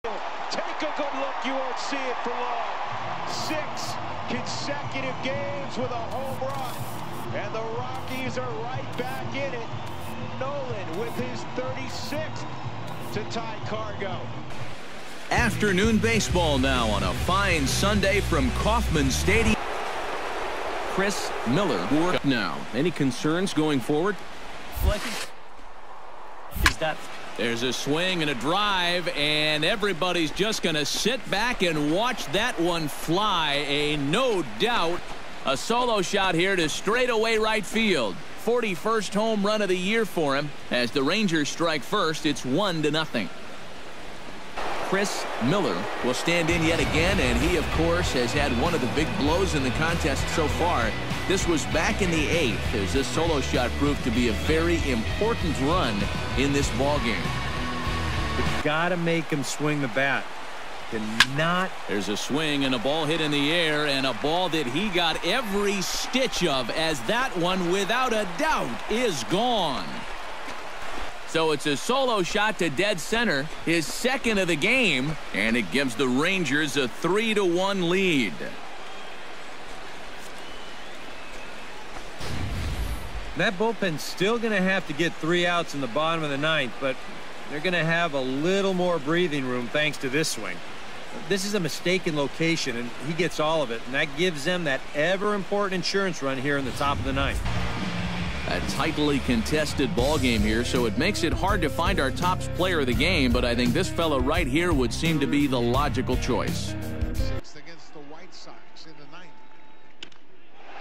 Take a good look, you won't see it for long. 6 consecutive games with a home run, and the Rockies are right back in it. Nolan with his 36th to tie Cargo. Afternoon baseball now on a fine Sunday from Kauffman Stadium. Chris Miller work now. Any concerns going forward? Is that there's a swing and a drive, and everybody's just going to sit back and watch that one fly. No doubt a solo shot here to straightaway right field. 41st home run of the year for him. As the Rangers strike first, it's 1-0. Chris Miller will stand in yet again, and he, of course, has had one of the big blows in the contest so far. This was back in the 8th, as this solo shot proved to be a very important run in this ball game. You've got to make him swing the bat. There's a swing and a ball hit in the air, and a ball that he got every stitch of, as that one, without a doubt, is gone. So it's a solo shot to dead center, his second of the game, and it gives the Rangers a 3-1 lead. That bullpen's still going to have to get 3 outs in the bottom of the 9th, but they're going to have a little more breathing room thanks to this swing. This is a mistaken location, and he gets all of it, and that gives them that ever-important insurance run here in the top of the 9th. A tightly contested ball game here, so it makes it hard to find our top player of the game, but I think this fella right here would seem to be the logical choice. 6th against the White Sox in the 9th.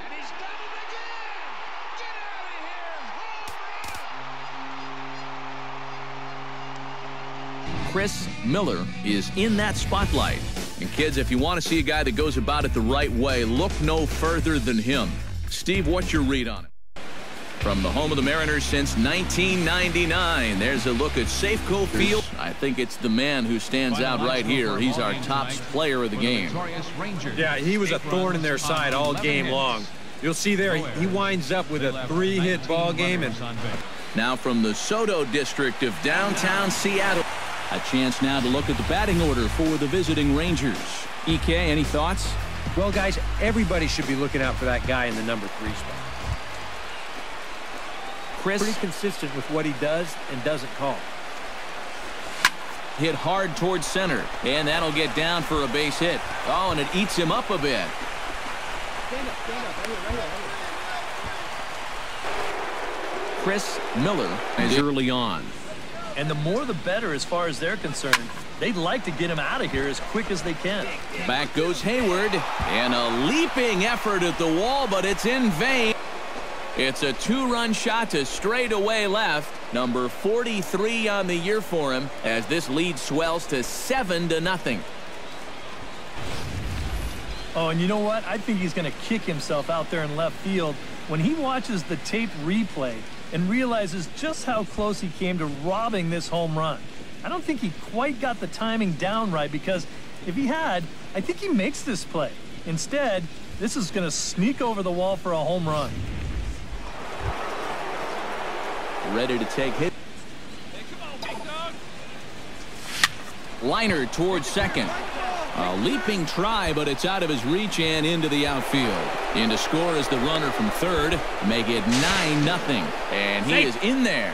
And he's done it again! Get out of here! Chris Miller is in that spotlight. And kids, if you want to see a guy that goes about it the right way, look no further than him. Steve, what's your read on it? From the home of the Mariners since 1999, there's a look at Safeco Field. I think it's the man who stands out right here. He's our top player of the game. Yeah, he was a thorn in their side all game long. You'll see there, he winds up with a 3-hit ball game. And now from the Soto district of downtown Seattle, a chance now to look at the batting order for the visiting Rangers. EK, any thoughts? Well, guys, everybody should be looking out for that guy in the number 3 spot. Chris, pretty consistent with what he does and doesn't call. Hit hard towards center, and that'll get down for a base hit. Oh, and it eats him up a bit. stand up, right here. Chris Miller is early on. And the more the better as far as they're concerned. They'd like to get him out of here as quick as they can. Back goes Hayward, and a leaping effort at the wall, but it's in vain. It's a 2-run shot to straightaway left. Number 43 on the year for him, as this lead swells to 7-0. Oh, and you know what? I think he's going to kick himself out there in left field when he watches the tape replay and realizes just how close he came to robbing this home run. I don't think he quite got the timing down right, because if he had, I think he makes this play. Instead, this is going to sneak over the wall for a home run. Ready to take hit. Hey, come on, big dog. Liner towards second. A leaping try, but it's out of his reach and into the outfield. In to score is the runner from third. Make it 9-0. And he is in there.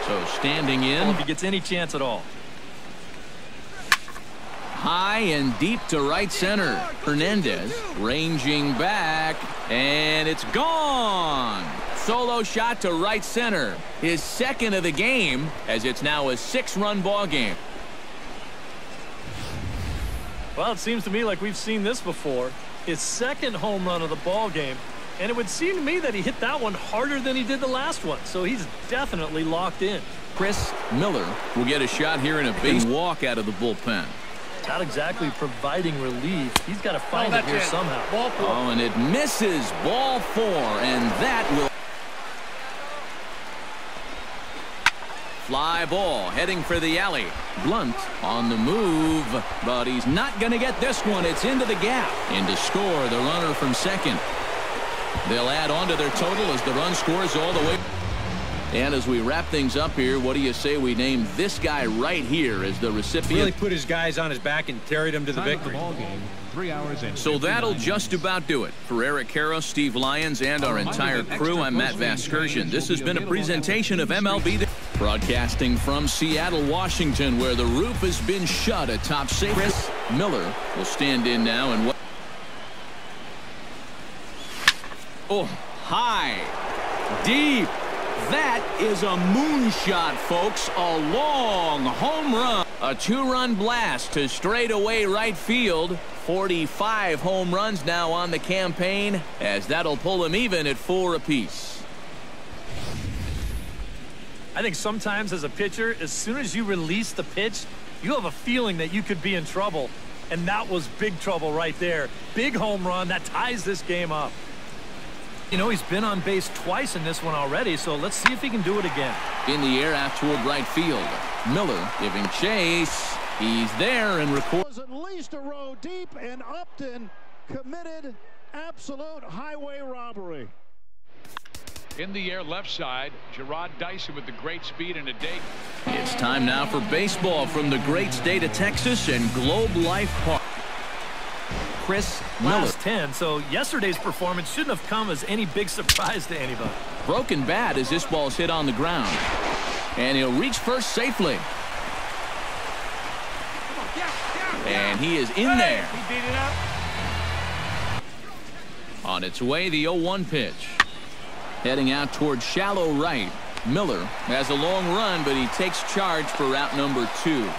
So standing in. If he gets any chance at all. High and deep to right center. Hernandez ranging back, and it's gone. Solo shot to right center. His second of the game, as it's now a 6-run ball game. Well, it seems to me like we've seen this before. His second home run of the ball game. And it would seem to me that he hit that one harder than he did the last one. So he's definitely locked in. Chris Miller will get a shot here in a base walk out of the bullpen. Not exactly providing relief. He's got to find it here somehow. Ball 4. Oh, and it misses. Ball 4, and that will. Fly ball heading for the alley. Blunt on the move, but he's not going to get this one. It's into the gap. In to score, the runner from second. They'll add on to their total as the run scores all the way. And as we wrap things up here, what do you say we name this guy right here as the recipient? Really put his guys on his back and carried them to the victory. So that'll just about do it. For Eric Karros, Steve Lyons, and our entire crew, I'm Matt Vasgersian. This has been a presentation of MLB. Broadcasting from Seattle, Washington, where the roof has been shut atop safe. Chris Miller will stand in now and oh, high, deep. That is a moonshot, folks. A long home run. A two-run blast to straightaway right field. 45 home runs now on the campaign, as that'll pull him even at 4 apiece. I think sometimes as a pitcher, as soon as you release the pitch, you have a feeling that you could be in trouble. And that was big trouble right there. Big home run that ties this game up. You know, he's been on base twice in this one already, so let's see if he can do it again. In the air out toward right field. Miller giving chase. He's there and records. At least a row deep, and Upton committed absolute highway robbery. In the air left side, Gerard Dyson with the great speed and a dig. It's time now for baseball from the great state of Texas and Globe Life Park. Chris Miller. Last 10, so yesterday's performance shouldn't have come as any big surprise to anybody. Broken bat as this ball's hit on the ground. And he'll reach first safely. And he is in there. He beat it up. On its way, the 0-1 pitch. Heading out toward shallow right. Miller has a long run, but he takes charge for route number 2.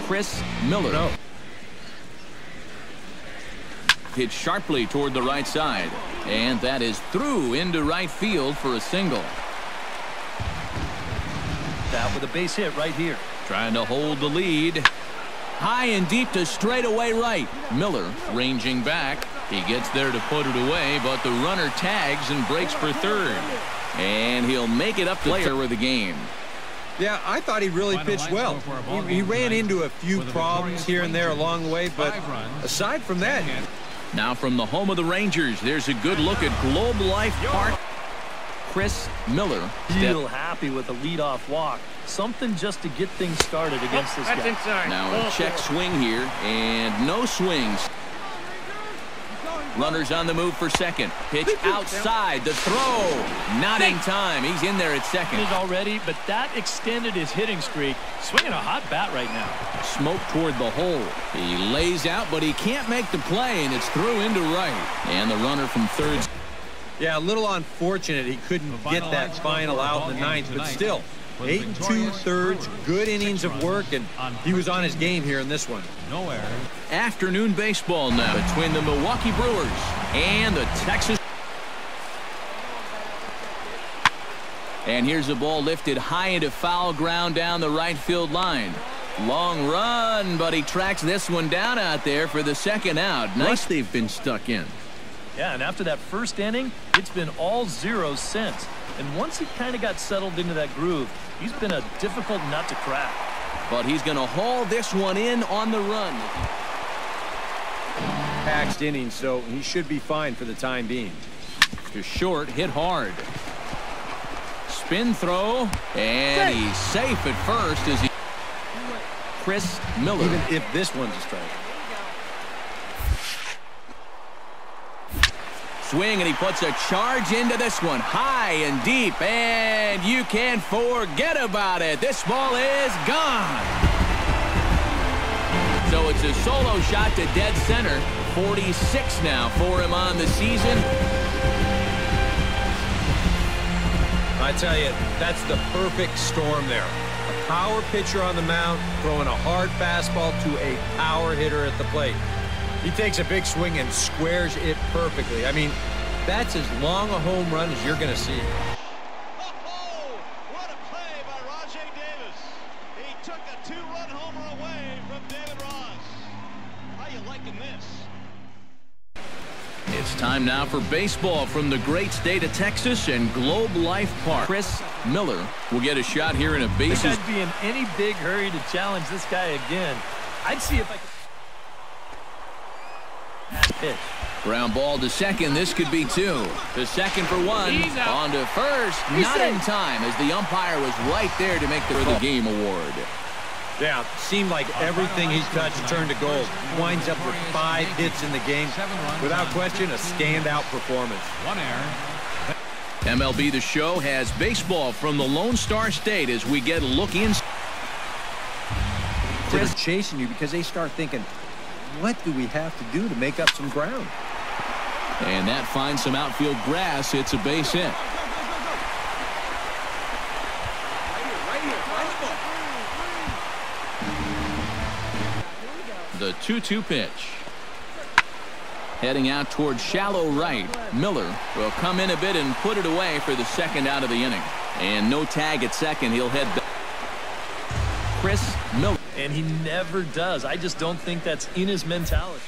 Chris Miller. No. Hit sharply toward the right side. And that is through into right field for a single. That with a base hit right here. Trying to hold the lead. High and deep to straightaway right. Miller ranging back. He gets there to put it away, but the runner tags and breaks for third. And he'll make it up to player of the game. Yeah, I thought he really pitched well. He ran into a few problems here and there along the way, but aside from that. Now from the home of the Rangers, there's a good look at Globe Life Park. Chris Miller. Still happy with a leadoff walk. Something just to get things started against this guy. Now a check swing here, and no swings. Runners on the move for second. Pitch outside. The throw. Not in time. He's in there at second. Already, but that extended his hitting streak. Swinging a hot bat right now. Smoke toward the hole. He lays out, but he can't make the play, and it's through into right. And the runner from third. Yeah, a little unfortunate he couldn't get that final out in the ninth, but still, 8 2/3, good innings of work, and he was on his game here in this one. No error. Afternoon baseball now between the Milwaukee Brewers and the Texas. And here's the ball lifted high into foul ground down the right field line. Long run, but he tracks this one down out there for the second out. Nice they've been stuck in. Yeah, and after that first inning, it's been all zeros since. And once he kind of got settled into that groove, he's been a difficult nut to crack. But he's going to haul this one in on the run. Paxed innings, so he should be fine for the time being. To short, hit hard. Spin throw, and he's safe at first as he. Chris Miller. Even if this one's a strike. Swing, and he puts a charge into this one. High and deep, and you can't forget about it. This ball is gone. So it's a solo shot to dead center. 46 now for him on the season. I tell you, that's the perfect storm there. A power pitcher on the mound, throwing a hard fastball to a power hitter at the plate. He takes a big swing and squares it perfectly. I mean, that's as long a home run as you're going to see. Oh, what a play by Rajay Davis. He took a 2-run homer away from David Ross. How you liking this? It's time now for baseball from the great state of Texas and Globe Life Park. Chris Miller will get a shot here in a bases. I think I'd be in any big hurry to challenge this guy again. I'd see if I could. pitch. Ground ball to second. This could be two. To second for one. On to first. Not in time as the umpire was right there to make the game award. Yeah, seemed like everything he touched turned to gold. Winds up with 5 hits in the game. Without question, a standout performance. 1 error. MLB The Show has baseball from the Lone Star State as we get a look in. They're chasing you because they start thinking, what do we have to do to make up some ground? And that finds some outfield grass. It's a base hit. The 2-2 pitch. Heading out towards shallow right. Miller will come in a bit and put it away for the second out of the inning. And no tag at second. He'll head back. Chris Miller. And he never does. I just don't think that's in his mentality.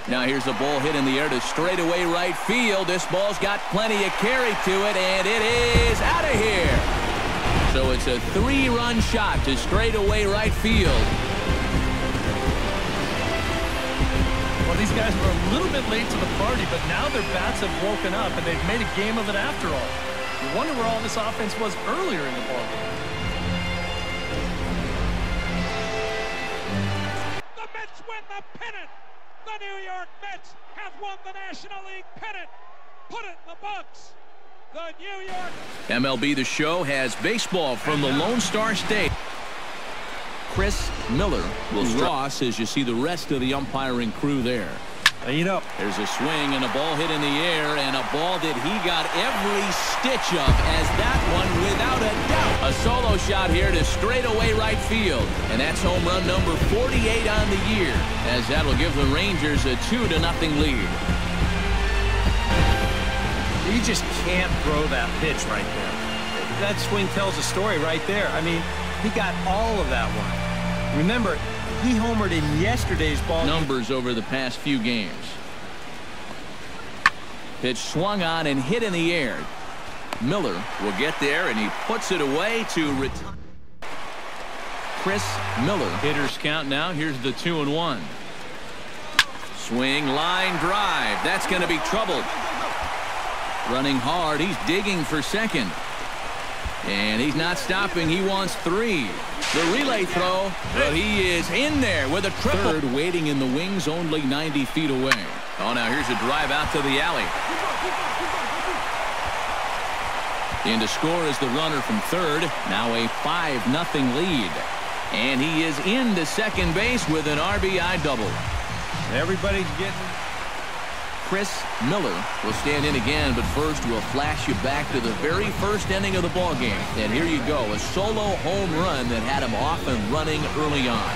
Now here's a ball hit in the air to straightaway right field. This ball's got plenty of carry to it, and it is out of here. So it's a 3-run shot to straightaway right field. Well, these guys were a little bit late to the party, but now their bats have woken up, and they've made a game of it after all. You wonder where all this offense was earlier in the ballgame. The Mets win the pennant. The New York Mets have won the National League pennant. Put it in the books. The New York MLB The Show has baseball from the Lone Star State. Chris Miller will Ross as you see the rest of the umpiring crew there. And you know, there's a swing and a ball hit in the air, and a ball that he got every stitch of as that one without a doubt. A solo shot here to straightaway right field, and that's home run number 48 on the year, as that'll give the Rangers a 2-0 lead. you just can't throw that pitch right there. That swing tells a story right there. I mean, he got all of that one. Remember, he homered in yesterday's ball. Numbers over the past few games. Pitch swung on and hit in the air. Miller will get there, and he puts it away to retire. Chris Miller. Hitters count now. Here's the 2-1. Swing, line drive. That's going to be troubled. Running hard. He's digging for second. And he's not stopping. He wants 3. The relay throw, but he is in there with a triple. Third waiting in the wings, only 90 feet away. Oh, now here's a drive out to the alley. In to score is the runner from third. Now a 5-0 lead. And he is into second base with an RBI double. Everybody's getting. Chris Miller will stand in again, but first we'll flash you back to the very first inning of the ball game. And here you go, a solo home run that had him off and running early on.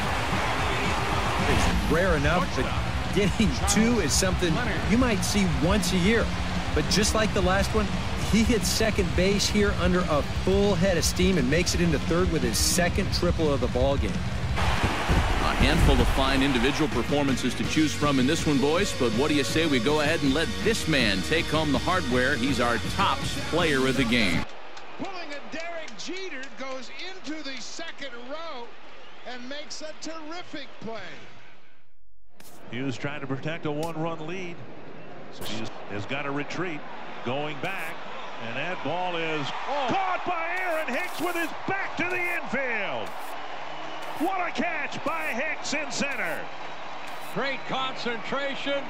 It's rare enough, but getting 2 is something you might see once a year. But just like the last one, he hits second base here under a full head of steam and makes it into third with his second triple of the ball game. A handful of fine individual performances to choose from in this one, boys, but what do you say we go ahead and let this man take home the hardware? He's our top player of the game. Pulling a Derek Jeter, goes into the second row and makes a terrific play. Hughes trying to protect a 1-run lead, so he has got to retreat. Going back, and that ball is caught by Aaron Hicks with his back to the infield. What a catch by Hicks in center. Great concentration.